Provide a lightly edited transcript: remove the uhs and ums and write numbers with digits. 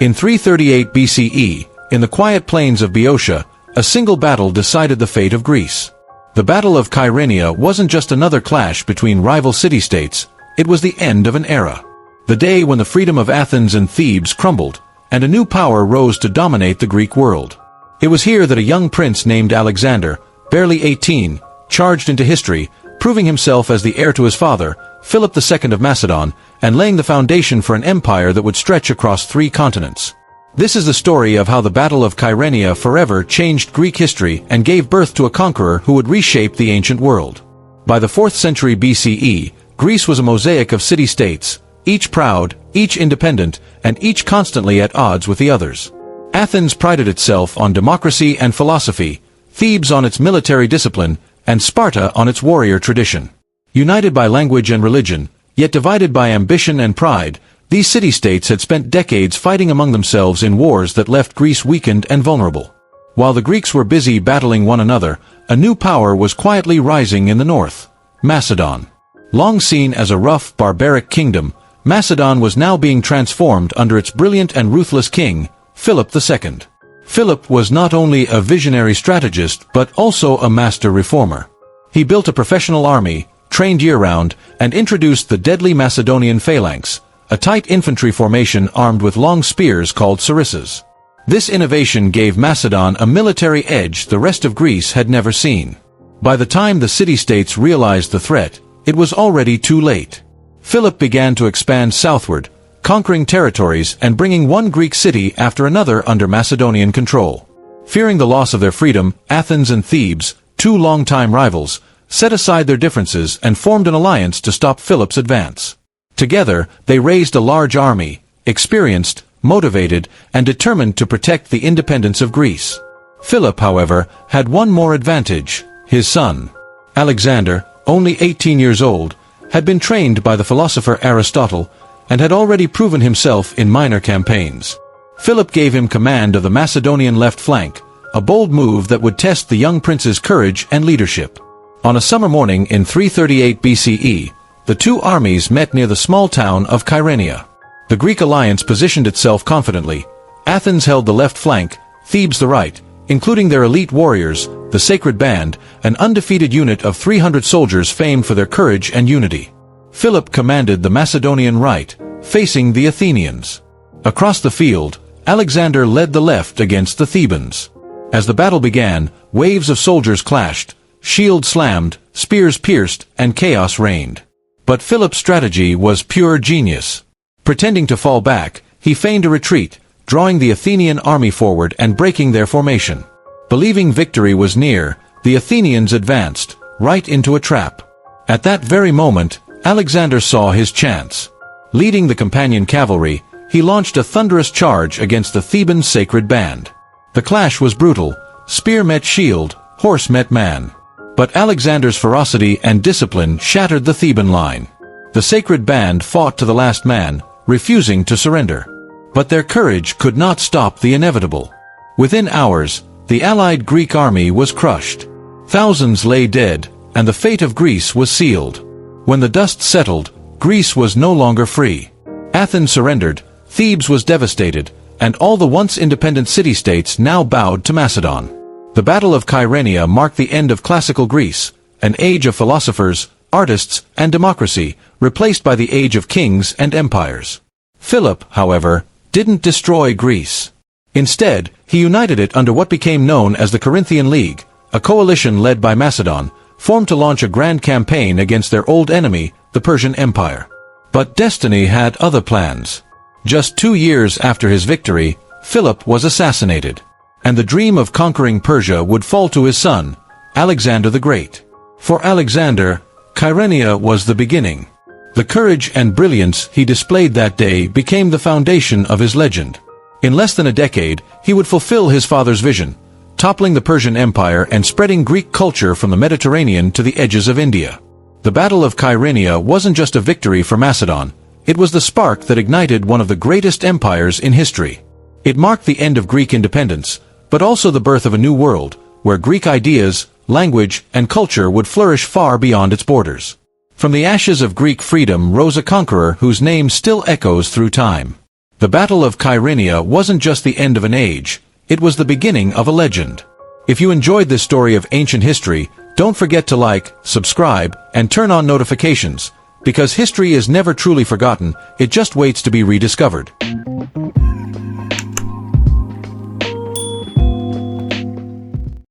In 338 BCE, in the quiet plains of Boeotia, a single battle decided the fate of Greece. The Battle of Chaeronea wasn't just another clash between rival city-states, it was the end of an era. The day when the freedom of Athens and Thebes crumbled, and a new power rose to dominate the Greek world. It was here that a young prince named Alexander, barely 18, charged into history, proving himself as the heir to his father, Philip II of Macedon, and laying the foundation for an empire that would stretch across 3 continents. This is the story of how the Battle of Chaeronea forever changed Greek history and gave birth to a conqueror who would reshape the ancient world. By the 4th century BCE, Greece was a mosaic of city-states, each proud, each independent, and each constantly at odds with the others. Athens prided itself on democracy and philosophy, Thebes on its military discipline, and Sparta on its warrior tradition. United by language and religion, yet divided by ambition and pride, these city-states had spent decades fighting among themselves in wars that left Greece weakened and vulnerable. While the Greeks were busy battling one another, a new power was quietly rising in the north, Macedon. Long seen as a rough, barbaric kingdom, Macedon was now being transformed under its brilliant and ruthless king, Philip II. Philip was not only a visionary strategist but also a master reformer. He built a professional army, trained year-round, and introduced the deadly Macedonian phalanx, a tight infantry formation armed with long spears called sarissas. This innovation gave Macedon a military edge the rest of Greece had never seen. By the time the city-states realized the threat, it was already too late. Philip began to expand southward, conquering territories and bringing one Greek city after another under Macedonian control. Fearing the loss of their freedom, Athens and Thebes, 2 longtime rivals, set aside their differences and formed an alliance to stop Philip's advance. Together, they raised a large army, experienced, motivated, and determined to protect the independence of Greece. Philip, however, had one more advantage: his son. Alexander, only 18 years old, had been trained by the philosopher Aristotle, and had already proven himself in minor campaigns. Philip gave him command of the Macedonian left flank, a bold move that would test the young prince's courage and leadership. On a summer morning in 338 BCE, the 2 armies met near the small town of Chaeronea. The Greek alliance positioned itself confidently. Athens held the left flank, Thebes the right, including their elite warriors, the Sacred Band, an undefeated unit of 300 soldiers famed for their courage and unity. Philip commanded the Macedonian right, facing the Athenians. Across the field, Alexander led the left against the Thebans. As the battle began, waves of soldiers clashed, shields slammed, spears pierced, and chaos reigned. But Philip's strategy was pure genius. Pretending to fall back, he feigned a retreat, drawing the Athenian army forward and breaking their formation. Believing victory was near, the Athenians advanced, right into a trap. At that very moment, Alexander saw his chance. Leading the companion cavalry, he launched a thunderous charge against the Theban Sacred Band. The clash was brutal, spear met shield, horse met man. But Alexander's ferocity and discipline shattered the Theban line. The Sacred Band fought to the last man, refusing to surrender. But their courage could not stop the inevitable. Within hours, the allied Greek army was crushed. Thousands lay dead, and the fate of Greece was sealed. When the dust settled, Greece was no longer free. Athens surrendered, Thebes was devastated, and all the once independent city-states now bowed to Macedon. The Battle of Chaeronea marked the end of classical Greece, an age of philosophers, artists, and democracy, replaced by the age of kings and empires. Philip, however, didn't destroy Greece. Instead, he united it under what became known as the Corinthian League, a coalition led by Macedon, formed to launch a grand campaign against their old enemy, the Persian Empire. But destiny had other plans. Just 2 years after his victory, Philip was assassinated, and the dream of conquering Persia would fall to his son, Alexander the Great. For Alexander, Chaeronea was the beginning. The courage and brilliance he displayed that day became the foundation of his legend. In less than a decade, he would fulfill his father's vision, toppling the Persian Empire and spreading Greek culture from the Mediterranean to the edges of India. The Battle of Chaeronea wasn't just a victory for Macedon, it was the spark that ignited one of the greatest empires in history. It marked the end of Greek independence, but also the birth of a new world, where Greek ideas, language, and culture would flourish far beyond its borders. From the ashes of Greek freedom rose a conqueror whose name still echoes through time. The Battle of Chaeronea wasn't just the end of an age, it was the beginning of a legend. If you enjoyed this story of ancient history, don't forget to like, subscribe, and turn on notifications, because history is never truly forgotten, it just waits to be rediscovered.